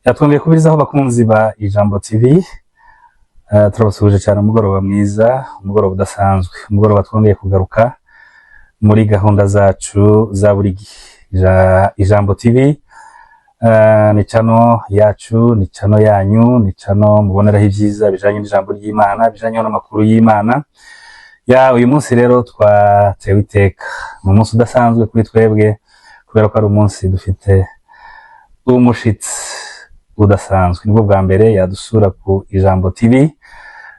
Yatwongeye kubirizaho bakunzi ba Ijambo TV. Turabasuhuje cyane umugoroba mwiza, umugoroba udasanzwe, umugoroba twongeye kugaruka muri gahunda zacu za buri gihe. Ijambo TV ni channel yacu, ni channel yanyu, ni channel muboneraho ibyiza bijanye n'ijambo ry'Imana, bijanye n'amakuru y'Imana. Uyu munsi rero twatewe iteka, mu munsi udasanzwe kuri twebwe kubera ko ari umunsi dufite umushitsi udasanzwe. Nibwo bwa mbere yadusura ku Ijambo TV,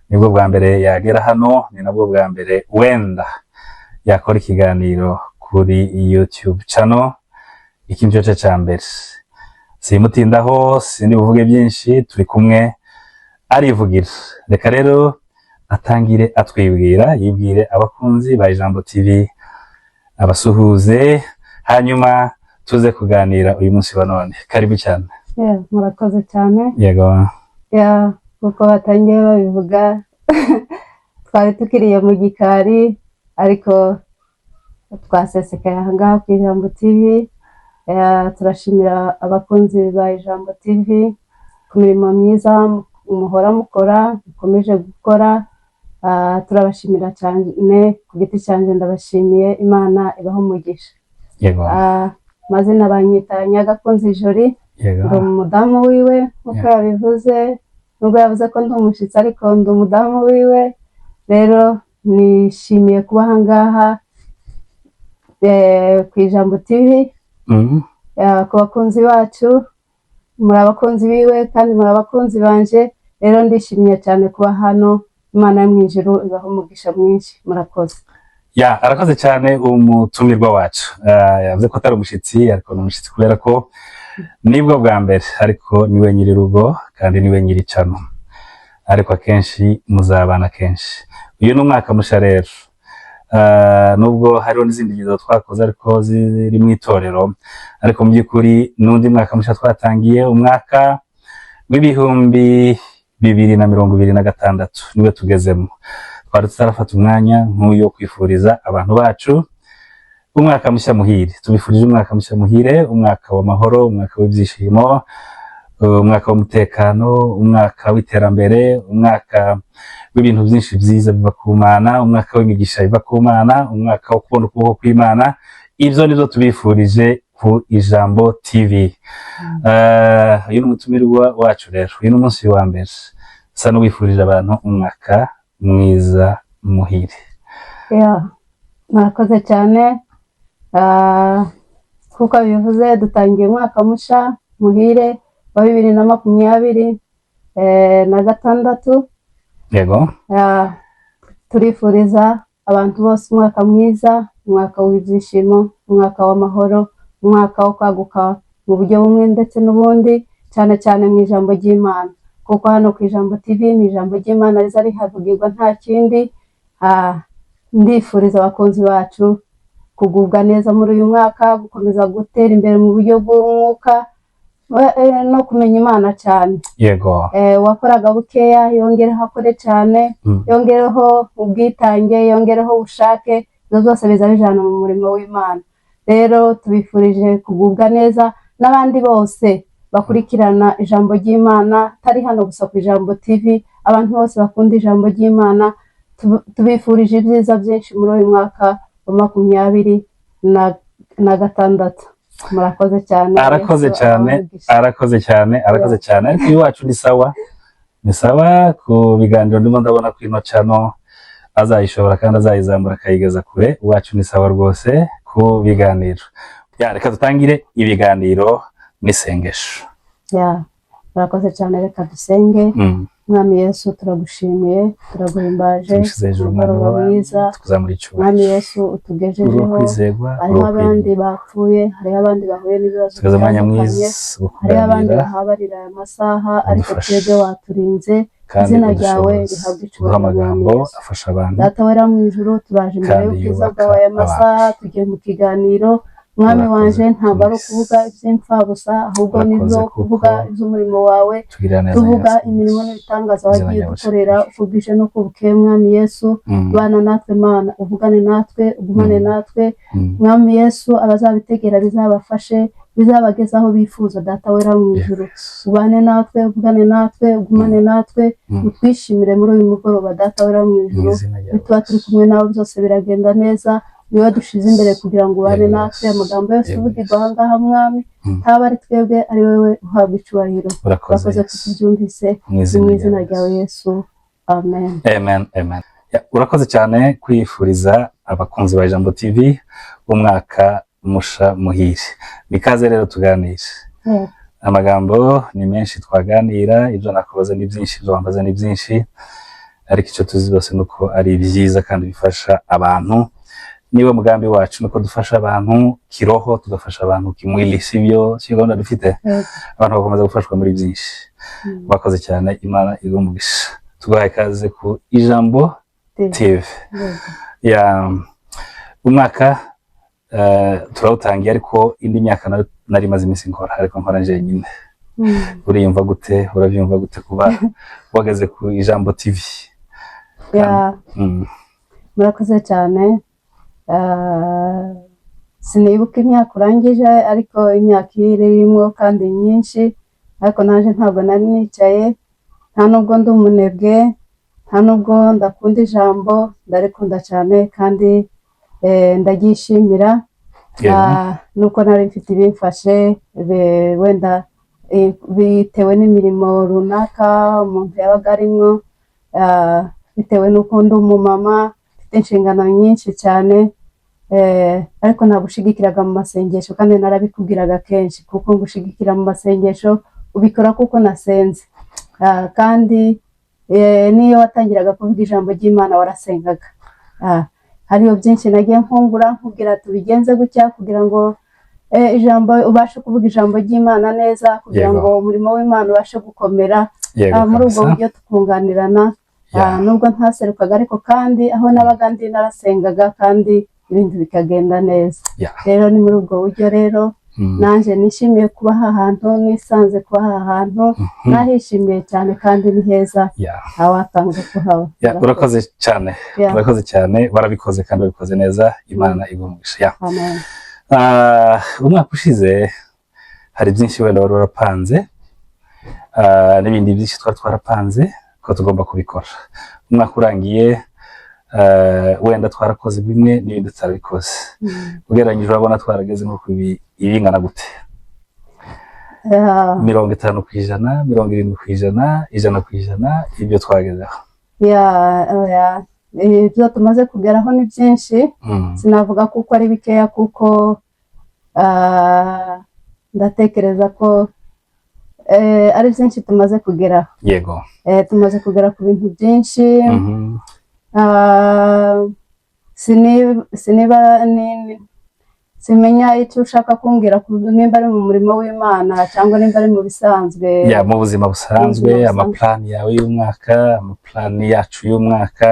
nibwo bwa mbere yagera hano, ni nabwo bwa mbere wenda yakora ikiganiro kuri YouTube channel. Iki nicyo cya mbere, simutindaho, sindi buvuge byinshi, turi kumwe arivugira. Reka rero atangire atwibwira, yibwire abakunzi ba Ijambo TV, abasuhuze, hanyuma tuze kuganira uyu munsi wa none. Karibu cyane. Murakoze cyane. Yego. Kuko batangiye babivuga twari tukiriye mu gikari, ariko twasesekaye aha ngaha ku Ijambo TV. Turashimira abakunzi ba Ijambo TV ku mirimo myiza muhora mukora, mukomeje gukora. Turabashimira cyane, ku giti cyanjye ndabashimiye, Imana ibaho umugisha. Yego. Mazina banyita Nyagakunzi Joli. Ndi umudamu wiwe nkuko yabivuze, nubwo yavuze ko ndi umushitsi ariko ndi umudamu wiwe. Rero nishimiye kuba aha ngaha ku Ijambo TV. Ku bakunzi bacu, muri abakunzi biwe kandi muri abakunzi banje, rero ndishimiye cyane kuba hano. Imana yo mu ijuru ibaho umugisha mwinshi. Murakoze. Arakoze cyane umutumirwa wacu. Yavuze ko atari umushitsi ariko ni umushitsi kubera ko nibwo bwa mbere, ariko niwe nyiri rugo kandi niwe nyiri cano, ariko akenshi muzabana kenshi. Uyu ni umwaka musha rero, nubwo hariho n'izindi ngizo twakoze ariko ziri mu itorero, ariko mu by'ukuri n'undi mwaka musha twatangiye, umwaka w'ibihumbi 2026 niwe tugezemo. Twari tutarafata umwanya nk'uyo kwifuriza abantu bacu umwaka mushya muhire. Tubifurije umwaka mushya muhire, umwaka w'amahoro, umwaka w'ibyishimo, umwaka w'umutekano, umwaka w'iterambere, umwaka w'ibintu byinshi byiza biva ku Mana, umwaka w'imigisha biva ku Mana, umwaka wo kubona ukuboko kw'Imana. Ibyo nibyo tubifurije ku Ijambo TV. Uyu ni umutumirwa wacu rero, uyu ni umunsi wa mbere, usa n'uwifurije abantu umwaka mwiza muhire. Murakoze cyane. Kuko bivuze dutangiye umwaka musha muhire wa 2026. Yego. Turifuriza abantu bose umwaka mwiza, umwaka w'ibyishimo, umwaka w'amahoro, umwaka wo kwaguka mu buryo bumwe ndetse n'ubundi, cyane cyane mu ijambo ry'Imana. Kuko hano ku Ijambo TV ni ijambo ry'Imana riza rihavugirwa nta kindi. Ndifuriza abakunzi bacu kugubwa neza muri uyu mwaka, gukomeza gutera imbere mu buryo bw'umwuka, no kumenya Imana cyane. Yego. Wakoraga bukeya yongereho akore cyane, yongereho ubwitange, yongereho ubushake, ibyo byose biza bijana mu murimo w'Imana. Rero tubifurije kugubwa neza, n'abandi bose bakurikirana ijambo ry'Imana, tari hano gusa ku Ijambo TV. Abantu bose bakunda ijambo ry'Imana, tubifurije ibyiza byinshi muri uyu mwaka wa 2026. Murakoze cyane. Arakoze cyane, arakoze cyane, arakoze cyane. Ariko iwacu ni sawa, ni sawa. Ku biganiro ndimo ndabona ko ino channel azayishobora kandi azayizamura akayigeza kure. Iwacu ni sawa rwose ku biganiro. Reka dutangire ibiganiro n'isengesho. Murakoze cyane, reka dusenge. Mwami Yesu, turagushimiye, turaguhimbaje, umugoroba mwiza. Mwami Yesu, utugejejeho. Hariho abandi bapfuye, hariho abandi bahuye n'ibibazo bitandukanye, hariho abandi bahabarira aya masaha, ariko twebwe waturinze. Izina ryawe rihabwa icyubahiro. Data wera mu ijuru, turaje imbere y'ubwiza bwawe aya masaha, tugiye mu kiganiro. mwami wanje ntabwo ari ukuvuga iby'imfabusa ahubwo nibyo kuvuga iby'umurimo wawe tuvuga imirimo n'ibitangaza wagiye dukorera uko bwije no bukeye mwami Yesu bana natwe Mana uvugane natwe ugumane natwe mwami Yesu abazabitegera bizabafashe bizabageza aho bifuza data wera mu ijuru ubane natwe uvugane natwe ugumane natwe utwishimire muri uyu mugoroba data wera mu ijuru tuba turi kumwe nawe byose biragenda neza niwe dushize imbere kugira ngo ubane natwe amagambo yose uvugirwa aha ngaha mwami ntaba ari twebwe ari wowe uhabwa icyubahiro urakoze kutubyumvise mu izina ryawe Yesu amen amen amen urakoze cyane kwifuriza abakunzi ba Ijambo TV umwaka musha muhire bikaze rero tuganire amagambo ni menshi twaganira ibyo nakubaza ni byinshi ibyo wambaza ni byinshi ariko icyo tuzi bose nuko ari byiza kandi bifasha abantu niwe mugambi wacu nuko dufasha abantu kiroho tugafasha abantu kimwili sivyo gahunda dufite abantu bakomeza gufashwa muri byinshi bakoze cyane Imana igumugisha tugaye kaze ku Ijambo TV ya umwaka turawutangiye ariko indi myaka nari maze iminsi nkora ariko nkora nje nyine uriyumva gute urabyumva gute kuba wageze ku Ijambo TV murakoze cyane sinibuka imyaka urangije ariko imyaka irimo kandi nyinshi ariko naje ntabwo nari nicaye nta nubwo ndi umunebwe nta nubwo ndakunda ijambo ndarikunda cyane kandi ndaryishimira nuko nari mfite ibimfashe wenda bitewe n'imirimo runaka umuntu yabaga arimo bitewe n'uko ndi umumama mfite inshingano nyinshi cyane ariko nagushigikiraga mu masengesho kandi narabikubwiraga kenshi kuko ngushigikira mu masengesho ubikora kuko nasenze kandi niyo watangiraga kuvuga ijambo ry'Imana warasengaga hariyo byinshi nagiye nkungura nkubwira tubigenze gutya kugira ngo ijambo ubashe kuvuga ijambo ry'Imana neza kugira ngo umurimo w'Imana ubashe gukomera muri ubwo buryo tukunganirana nubwo ntaserukaga ariko kandi aho nabaga ndi narasengaga kandi ibintu bikagenda neza rero ni muri ubwo buryo rero nanje nishimiye kuba aha hantu nisanze kuba aha hantu nahishimiye cyane kandi ni heza awatanga kuhaba urakoze cyane urakoze cyane barabikoze kandi babikoze neza Imana igumugisha amen umwaka ushize hari byinshi wenda wari warapanze n'ibindi byinshi twarapanze ko tugomba kubikora umwaka urangiye wenda twarakoze bimwe n'ibindi tutarabikoze ugereranyije urabona twarageze nko ibingana gute 50%, 70%, 100%, ibyo twagezeho ibyo tumaze kugeraho ni byinshi sinavuga kuko ari bikeya kuko ndatekereza ko ari byinshi tumaze kugeraho yego tumaze kugera ku bintu byinshi simenya icyo ushaka kumbwira nimba ari mu murimo w'Imana cyangwa nimba ari mu bisanzwe mu buzima busanzwe amaplani yawe y'umwaka amaplani yacu y'umwaka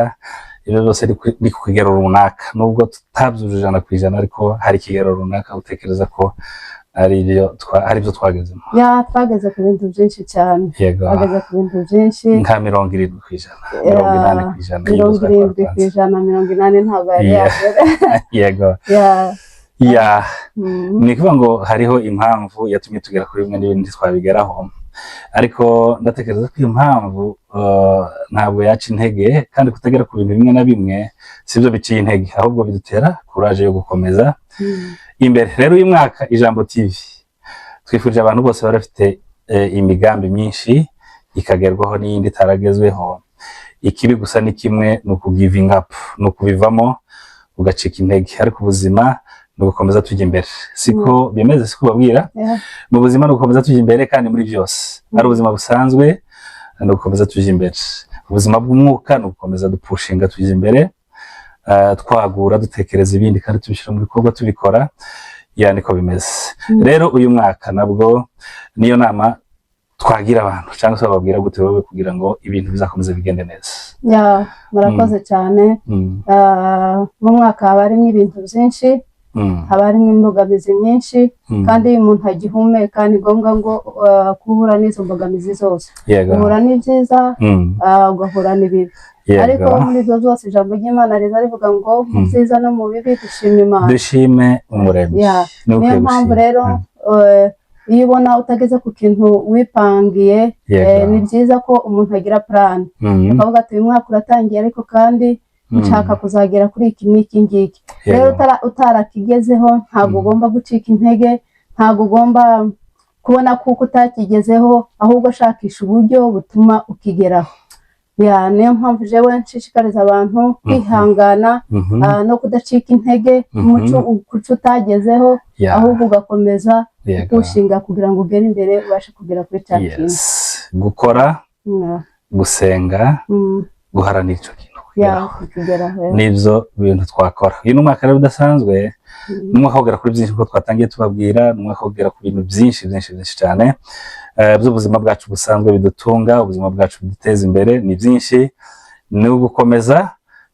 ibyo byose ni ku kigero runaka nubwo tutabyujuje 100% ariko hari ikigero runaka utekereza ko ari byo twagezemo twageze ku bintu byinshi cyane twageze ku bintu byinshi nka 70%, 80%, 80% ntabwo yari yagera yego ni kuvuga ngo hariho impamvu yatumye tugera kuri bimwe n'ibindi twabigeraho ariko ndatekereza ko iyo mpamvu ntabwo yaca intege kandi kutagera ku bintu bimwe na bimwe sibyo biciye intege ahubwo bidutera courage yo gukomeza imbere rero uyu mwaka Ijambo TV twifurije abantu bose barafite imigambi myinshi ikagerwaho n'iyindi itaragezweho ikibi gusa ni kimwe ni ukugiving up ni ukubivamo ugacika intege ariko ubuzima ni ugukomeza tujya imbere siko bimeze siko babwira mu buzima ni ugukomeza tujya imbere kandi muri byose ari ubuzima busanzwe ni ugukomeza tujya imbere ubuzima bw'umwuka ni ugukomeza dupushinga tujya imbere twagura dutekereza ibindi kandi tubishyira mu bikorwa tubikora niko bimeze rero uyu mwaka nabwo niyo nama twagira abantu cyangwa se bababwira gute wowe kugira ngo ibintu bizakomeze bigende neza murakoze cyane mu mwaka haba harimo ibintu byinshi haba harimo imbogamizi nyinshi kandi iyo umuntu agihumeka ni ngombwa ngo guhura n'izo mbogamizi zose guhura n'ibyiza ugahura n'ibibi ariko muri ibyo byose ijambo ry'Imana riza rivuga ngo mu byiza no mu bibi dushime Imana dushime Umuremyi niyo mpamvu rero iyo ubona utageze ku kintu wipangiye ni byiza ko umuntu agira plan akavuga ati uyu mwaka uratangiye ariko kandi nshaka kuzagera kuri iki n'iki ngiki rero utarakigezeho ntabwo ugomba gucika intege ntabwo ugomba kubona kuko utakigezeho ahubwo shakisha uburyo butuma ukigeraho niyo mpamvu jewe nshishikariza abantu kwihangana no kudacika intege kuco utagezeho ahubwo ugakomeza gushinga kugira ngo ugere imbere ubashe kugera kuri cya kintu gukora gusenga guharanira icyo kintu nibyo bintu twakora uyu ni umwaka rero udasanzwe n'umwaka wogera kuri byinshi kuko twatangiye tubabwira n'umwaka wogera ku bintu byinshi cyane by'ubuzima bwacu busanzwe bidutunga ubuzima bwacu biduteza imbere ni byinshi ni ugukomeza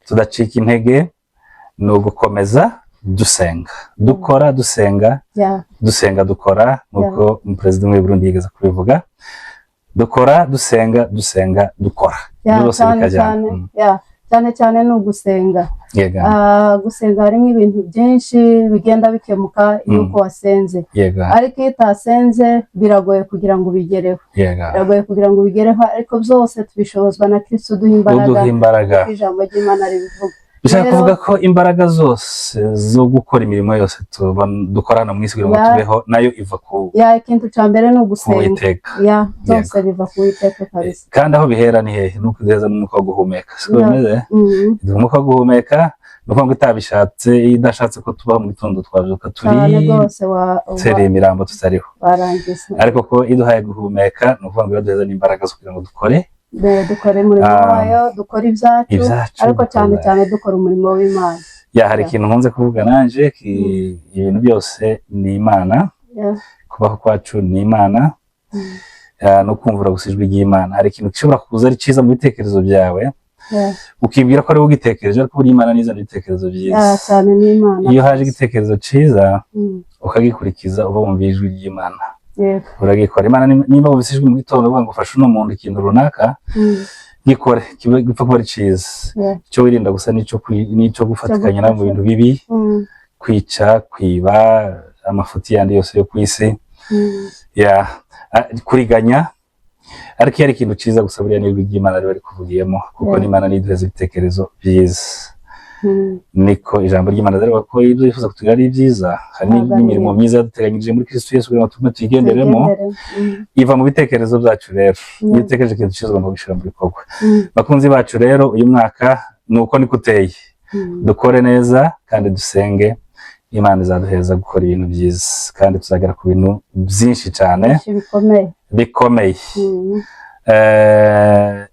tudacika intege ni ugukomeza dusenga dukora dusenga dukora nk'uko umuperezida w'u Burundi yigeze kubivuga dukora dusenga dukora cyane ni ugusenga gusenga harimo ibintu byinshi bigenda bikemuka iyo uko wasenze ariko iyo utasenze biragoye kugira ngo ubigereho ariko byose tubishobozwa na Kristo uduha imbaraga ijambo ry'Imana ribivuga bishaka kuvuga ko imbaraga zose zo gukora imirimo yose dukorana mu isi kugira ngo tubeho nayo iva ku ikintu cya mbere ni ugusenga byose biva ku Uwiteka kabisa kandi aho bihera ni hehe ni ukugeza n'umwuka wo guhumeka siko bimeze umwuka wo guhumeka ni ukuvuga ngo itabishatse idashatse ko tubaho mu gitondo twabyuka tereye imirambo tutariho ariko ko iduhaye guhumeka ni ukuvuga ngo iduheza n'imbaraga zo kugira ngo dukore umurimo wayo dukora ibyacu ariko cyane dukora umurimo w'Imana hari ikintu nkunze kuvuga nanje ibintu byose ni Imana kubaho kwacu ni Imana no kumvira gusa ijwi ry'Imana hari ikintu gishobora kuza ari cyiza mu bitekerezo byawe ukibwira ko ari wowe ugitekereje ariko buri Imana nizana ibitekerezo byiza cyane ni Imana iyo haje igitekerezo cyiza ukagikurikiza uba wumva ijwi ry'Imana uragikora Imana nimba wumvise ijwi mu gitondo uvuga ngo ufashe uno muntu ikintu runaka gikore gipfa kuba ari cyiza icyo wirinda gusa n'icyo gufatikanya nawe mu bintu bibi kwica kwiba amafuti yandi yose yo ku isi kuriganya ariko iyo ari ikintu cyiza gusa buriya n'ijwi ry'Imana riba rikuvugiyemo kuko n'Imana niduheza ibitekerezo byiza niko ijambo ry'Imana rero ko ibyo yifuza kutugira ari byiza hari n'imirimo myiza yaduteganyirije muri Kristo Yesu kugira ngo tume tuyigenderemo iva mu bitekerezo byacu rero iyo utekereje ikintu cyiza ugomba gushyira mu bikorwa bakunzi bacu rero uyu mwaka ni uko niko uteye dukore neza kandi dusenge Imana izaduheza gukora ibintu byiza kandi tuzagera ku bintu byinshi cyane bikomeye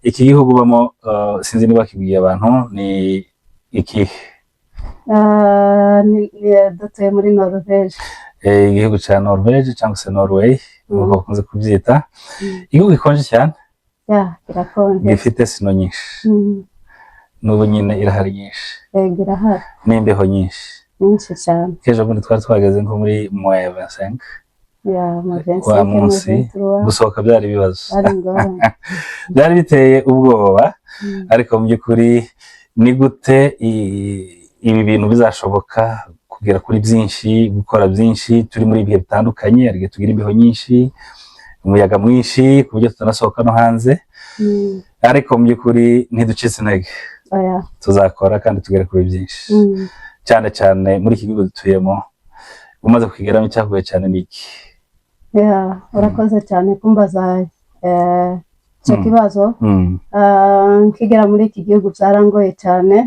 iki gihugu ubamo sinzi niba kibwiye abantu ni ikihe dutuye muri Norvège igihugu cya Norvège cyangwa se Norway nk'uko bakunze kubyita igihugu gikonje cyane gifite sino nyinshi n'ubu nyine irahari nyinshi n'imbeho nyinshi cyane ejo bundi twari twageze nko muri -25 wa munsi gusohoka byari ibibazo byari biteye ubwoba ariko mu by'ukuri ni gute ibi bintu bizashoboka kugera kuri byinshi gukora byinshi turi muri ibihe bitandukanye hari igihe tugira imbeho nyinshi umuyaga mwinshi ku buryo tutanasohoka no hanze ariko mu by'ukuri ntiducitse intege tuzakora kandi tugere kuri byinshi cyane muri iki gihugu dutuyemo umaze kukigeramo icyakugoye cyane ni iki urakoze cyane kumbaza icyo kibazo nkigera muri iki gihugu byarangoye cyane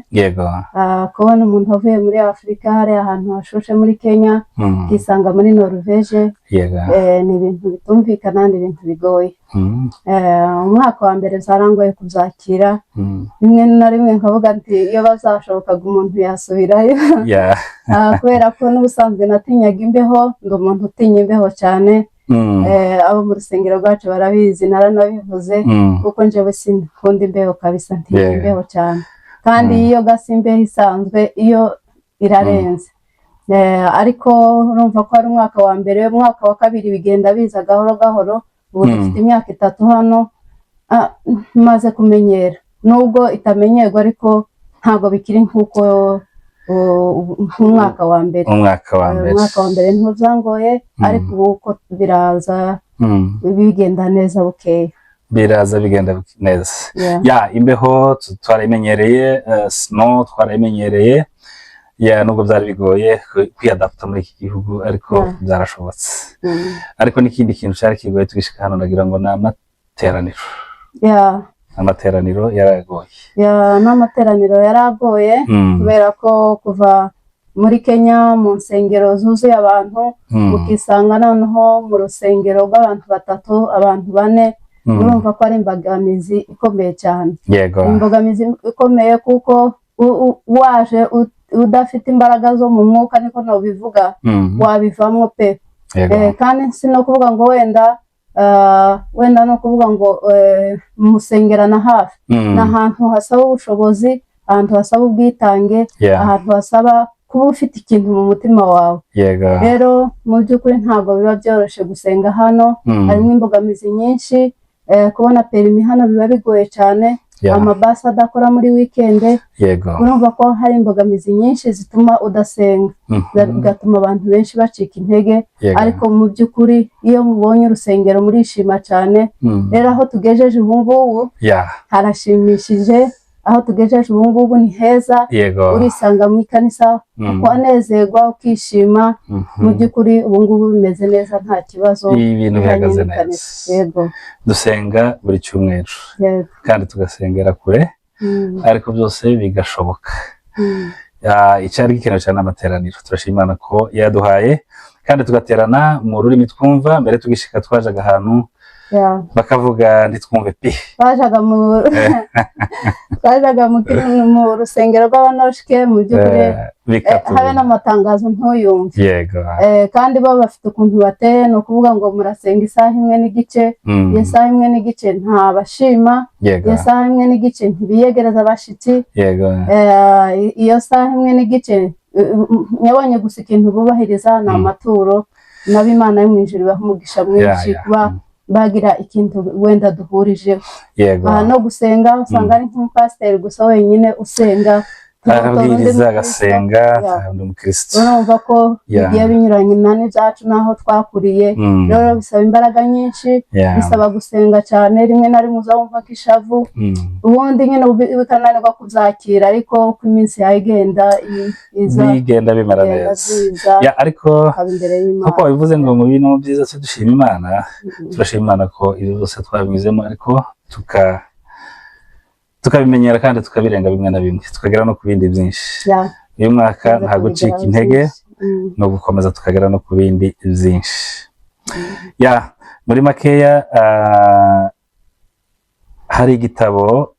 kubona umuntu wavuye muri Afurika hari ahantu hashushe muri Kenya ukisanga muri Norvège ni ibintu bitumvikana ni ibintu bigoye umwaka wa mbere byarangoye kubyakira rimwe na rimwe nkavuga nti iyo bazashobokaga umuntu yasubirayo kubera ko n'ubusanzwe natinyaga imbeho ngo umuntu utinya imbeho cyane abo mu rusengero rwacu barabizi naranabivuze kuko njyewe sinkunda imbeho kabisa ntinya imbeho cyane kandi iyo gasa imbeho isanzwe iyo irarenze ariko urumva ko ari umwaka wa mbere, umwaka wa kabiri bigenda biza gahoro gahoro. Ubu dufite imyaka 3 hano, maze kumenyera, nubwo itamenyerwa ariko ntabwo bikiri nk'uko umwaka wa mbere. Umwaka wa mbere ntuzangoye, ariko ubu uko biraza bigenda neza bukeya. Biraza bigenda neza. Ya imbeho twarayimenyereye, snow twarayimenyereye, ya nubwo byari bigoye kwiadapta muri iki gihugu, ariko byarashobotse. Ariko n'ikindi kintu cyari kigoye tugishika hano, nagira ngo n'amateraniro. Amateraniro yaragoye. N'amateraniro yaragoye kubera ko kuva muri Kenya mu nsengero zuzuye abantu, ukisanga noneho mu rusengero rw'abantu 3, abantu 4, urumva ko ari imbogamizi ikomeye cyane. Imbogamizi ikomeye kuko waje udafite imbaraga zo mu mwuka, niko no bivuga, wabivamo pe. Kandi si no kuvuga ngo wenda no kuvuga ngo musengerana hafi, n'ahantu hasaba ubushobozi, ahantu hasaba ubwitange, ahantu hasaba kuba ufite ikintu mu mutima wawe. Rero mu by'ukuri ntabwo biba byoroshye gusenga hano, harimo imbogamizi nyinshi. Kubona perimi hano biba bigoye cyane, amabasi adakora muri weekend, urumva ko hari imbogamizi nyinshi zituma udasenga, bigatuma abantu benshi bacika intege. Ariko mu by'ukuri iyo mubonye urusengero murishima cyane. Rero aho tugejeje ubu ngubu harashimishije, aho tugejeje ubu ngubu ni heza, urisanga mu ikanisa ukanezerwa ukishima. Mu by'ukuri ubu ngubu bimeze neza, nta kibazo, ibintu bihagaze neza. Dusenga buri cyumweru kandi tugasengera kure, ariko byose bigashoboka. Icyari gikenewe cyane amateraniro, turashima Imana ko yaduhaye, kandi tugaterana mu rurimi twumva. Mbere tugishika twajaga ahantu bakavuga ntitwumve pi, twajaga mu rusengero rw'abanoshike, mu by'ukuri habe n'amatangazo ntuyumve. Kandi bo bafite ukuntu bateye, ni ukuvuga ngo murasenga isaha 1 n'igice, iyo saha 1 n'igice ntabashima, iyo saha 1 n'igice ntibiyegereza abashitsi, iyo saha 1 n'igice nyabonye gusa ikintu bubahiriza ni amaturo. N'Imana yo mu ijuru ibaha umugisha mwinshi kuba bagira ikintu wenda duhurije. No gusenga usanga ari nk'umupasiteri gusa wenyine usenga, arabwiriza agasenga, ndi umukristo. Urumva ko bigiye binyuranye n'ibyacu n'aho twakuriye. Rero bisaba imbaraga nyinshi, bisaba gusenga cyane, rimwe na rimwe uzumva nk'ishavu, ubundi nyine bikananirwa kubyakira, ariko uko iminsi yagenda bigenda bimera neza. Ariko nk'uko wabivuze ngo mu bintu byiza se dushima Imana, turashima Imana ko ibyo byose twabinyuzemo, ariko tukabimenyera kandi tukabirenga bimwe na bimwe, tukagera no ku bindi byinshi. Uyu mwaka nta gucika intege, no gukomeza tukagera no ku bindi byinshi. Muri makeya hari igitabo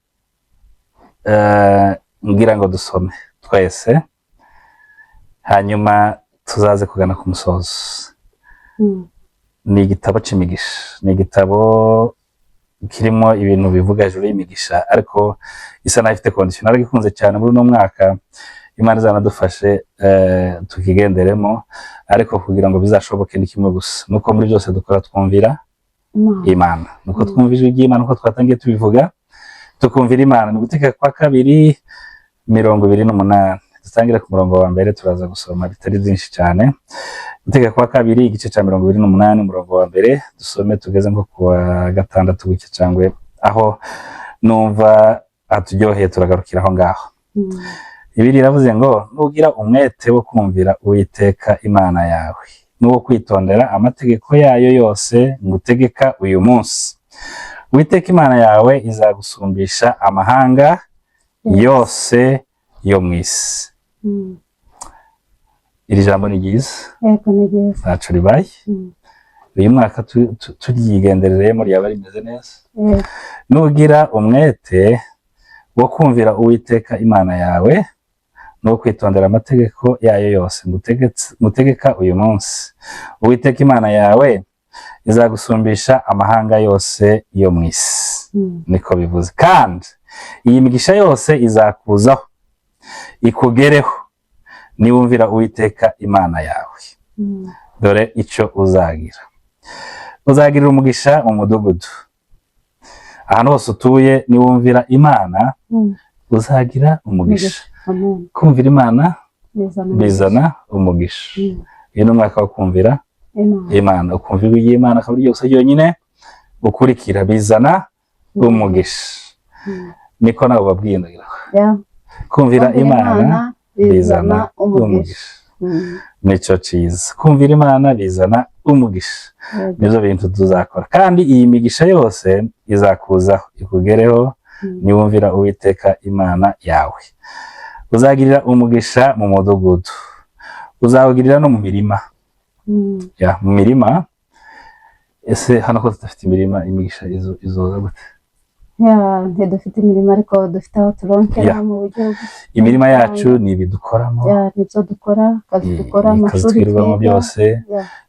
ngira ngo dusome twese, hanyuma tuzaze kugana ku musozo. Ni igitabo c'imigisha, ni igitabo kirimo ibintu bivuga hejuru y'imigisha, ariko isa naho ifite condition. Naragikunze cyane muri uno mwaka, Imana izanadufashe tukigenderemo, ariko kugira ngo bizashoboke ni kimwe gusa, nuko muri byose dukora twumvira Imana. Nuko twumva ijwi ry'Imana, uko twatangiye tubivuga, tukumvira Imana. Ni Gutegeka kwa 2:28. Dutangira ku murongo wa mbere, turaza gusoma bitari byinshi cyane. Gutegeka kwa 2 igice cya 28 umurongo wa mbere, dusome tugeze nko ku wa 6 w'iki cyangwe aho numva aturyoheye, turagarukira aho ngaho. Ibiri iravuze ngo nugira umwete wo kumvira Uwiteka Imana yawe, n'uwo kwitondera amategeko yayo yose ngutegeka uyu munsi, Uwiteka Imana yawe izagusumbisha amahanga yose yo mu isi. Iri jambo ni ryiza, ntaco ribaye. Uyu mwaka turyigendereremo ryaba rimeze neza. Nugira umwete wo kumvira Uwiteka Imana yawe, no kwitondera amategeko yayo yose ngutegeka uyu munsi, Uwiteka Imana yawe izagusumbisha amahanga yose yo mu isi. Niko bivuze. Kandi iyi migisha yose izakuzaho, ikugereho, niwumvira Uwiteka Imana yawe dore icyo uzagira. Uzagirira umugisha mu mudugudu, ahantu hose utuye niwumvira Imana uzagira umugisha. Kumvira Imana bizana umugisha. Uyu ni umwaka wo kumvira Imana, ukumva ijwi ry'Imana akaba ariryo gusa ryonyine ukurikira, bizana umugisha. Niko nawe babwiye ndagira kumvira Imana bizana umugisha. Nico ciza, kumvira Imana bizana umugisha. Nizo bintu tuzakora, kandi iyi migisha yose izakuzaho ikugereho niwumvira Uwiteka Imana yawe. Uzagirira umugisha mu mudugudu, uzawugirira no mu mirima. Mu mirima, ese hano ko tudafite imirima, imigisha izoza gute? Ntidufite imirima ariko dufite aho turonkera mu buryo imirima yacu ni ibidukoramo, nibyo dukora, akazi dukora, amashuri twirwamo byose.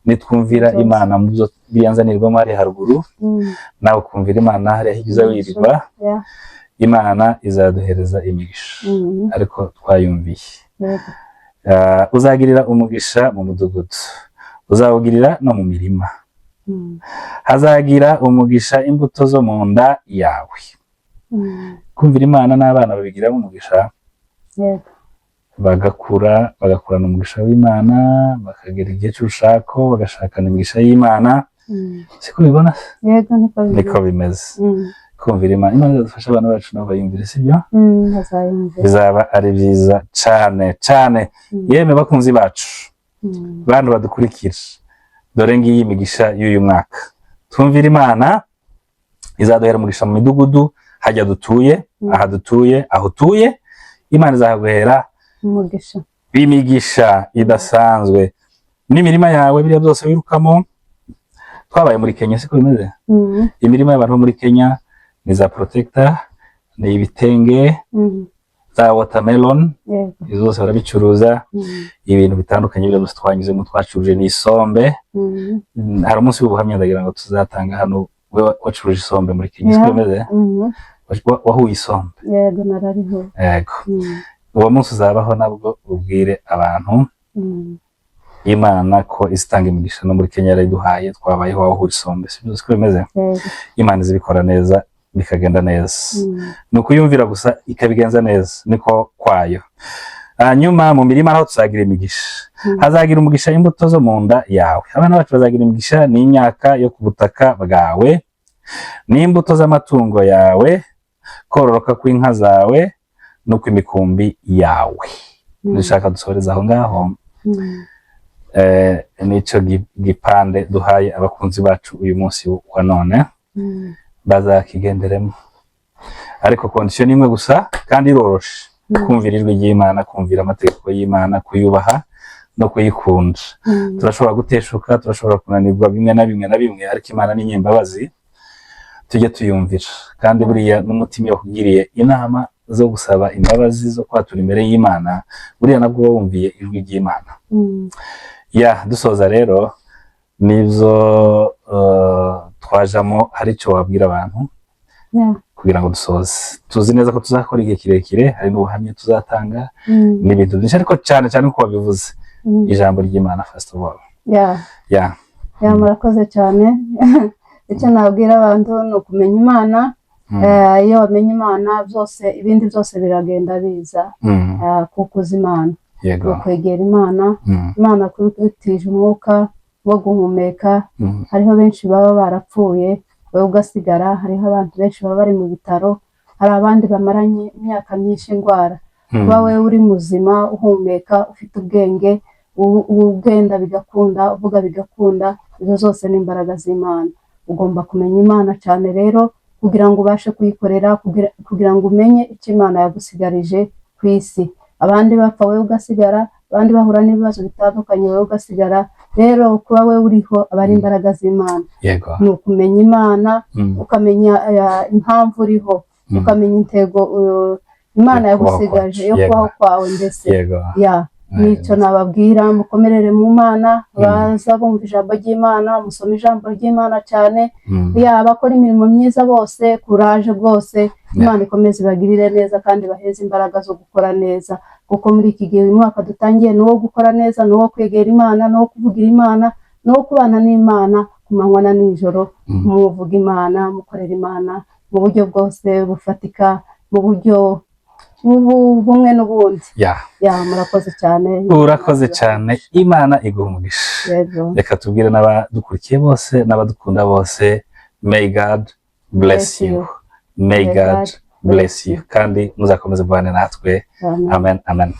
Nitwumvira Imana mu byo biyanzanirwamo hari haruguru, nawe ukumvira Imana hariya higiza wirirwa, Imana izaduhereza imigisha ariko twayumviye. Uzagirira umugisha mu mudugudu, uzawugirira no mu mirima. Hazagira umugisha imbuto zo mu nda yawe. Kumvira Imana n'abana babigiramo umugisha, bagakurana umugisha w'Imana, bakagera igihe cy'urushako bagashakana imigisha y'Imana. Siko bibona? Niko bimeze. Kumvira Imana, Imana izadufasha abana bacu nabo bayumvire, sibyo? Bizaba ari byiza cyane cyane. Yemwe bakunzi bacu, bantu badukurikira, dore ngiyi imigisha y'uyu mwaka. Twumvira Imana izaduhera umugisha mu midugudu hajya dutuye, aha dutuye, aho utuye, Imana izaguhera imigisha idasanzwe. N'imirima yawe biriya byose wirukamo. Twabaye muri Kenya, siko bimeze? Imirima y'abantu bo muri Kenya ni za protector, ni ibitenge, za watermelon, izo zose barabicuruza. Ibintu bitandukanye byose twanyuzemo, twacuruje n'isombe. Hari umunsi w'ubuhamya ndagira ngo tuzatanga hano, we wacuruje isombe muri Kenya, siko bimeze? Wahuye isombe? Yego, narariho. Yego. Uwo munsi uzabaho nabwo ubwire abantu Imana ko izitanga imigisha no muri Kenya yarayiduhaye, twabayeho wahuye isombe, siko bimeze? Imana izibikora neza bikagenda neza. Ni ukuyumvira gusa ikabigenza neza, niko kwayo. Hanyuma mu mirima naho tuzagira imigisha. Hazagira umugisha imbuto zo mu nda yawe. Abana bacu bazagira imigisha n'imyaka yo ku butaka bwawe, n'imbuto z'amatungo yawe, kororoka kw'inka zawe no kw'imikumbi yawe. Nishaka dusoreza aho ngaho. Nico gipande duhaye abakunzi bacu uyu munsi wa none, bazakigenderemo. Ariko condition imwe gusa kandi iroroshe, kumvira ijwi ry'Imana, kumvira amategeko y'Imana, kuyubaha no kuyikunda. Turashobora guteshuka, turashobora kunanirwa bimwe na bimwe, ariko Imana ni nyembabazi, tujye tuyumvira. Kandi buriya n'umutima yakugiriye inama zo gusaba imbabazi, zo kwatura imbere y'Imana, buriya nabwo wumviye ijwi ry'Imana. Dusoza rero nibyo twajamo. Hari icyo wabwira abantu kugira ngo dusoze? Tuzi neza ko tuzakora igihe kirekire, hari n'ubuhamya tuzatanga n'ibintu byinshi, ariko cyane cyane uko wabivuze, ijambo ry'Imana first of all. Murakoze cyane. Icyo nabwira abantu ni ukumenya Imana. Iyo wamenye Imana, byose ibindi byose biragenda biza. Kukuza Imana, kwegera Imana. Imana kutije umwuka wo guhumeka. Hariho benshi baba barapfuye, wowe ugasigara. Hariho abantu benshi baba bari mu bitaro, hari abandi bamaranye imyaka myinshi indwara. Kuba wowe uri muzima, uhumeka, ufite ubwenge, ugenda bigakunda, uvuga bigakunda, ibyo zose ni imbaraga z'Imana. Ugomba kumenya Imana cyane rero kugira ngo ubashe kuyikorera, kugira ngo umenye icyo Imana yagusigarije ku isi. Abandi bapfa, wowe ugasigara. Abandi bahura n'ibibazo bitandukanye, wowe ugasigara. Rero kuba wowe uriho aba ari imbaraga z'Imana. Ni ukumenya Imana, ukamenya impamvu uriho, ukamenya intego Imana yagusigaje yo kubaho kwawe. Mbese nico nababwira, mukomerere mu Mana, baza bumva ijambo ry'Imana, musome ijambo ry'Imana cyane, abakora imirimo myiza bose, kuraje bwose, Imana ikomeze ibagirire neza kandi baheze imbaraga zo gukora neza, kuko muri iki gihe uyu mwaka dutangiye ni uwo gukora neza, ni uwo kwegera Imana, ni uwo kuvugira Imana, ni uwo kubana n'Imana ku manywa na nijoro, muvuga Imana, mukorera Imana mu buryo bwose bufatika, mu buryo bumwe n'ubundi. Murakoze cyane. Urakoze cyane, Imana iguha umugisha. Reka tubwire n'abadukurikiye bose n'abadukunda bose, may God bless you, may God bless you, kandi muzakomeze kubana natwe. Amen, amen.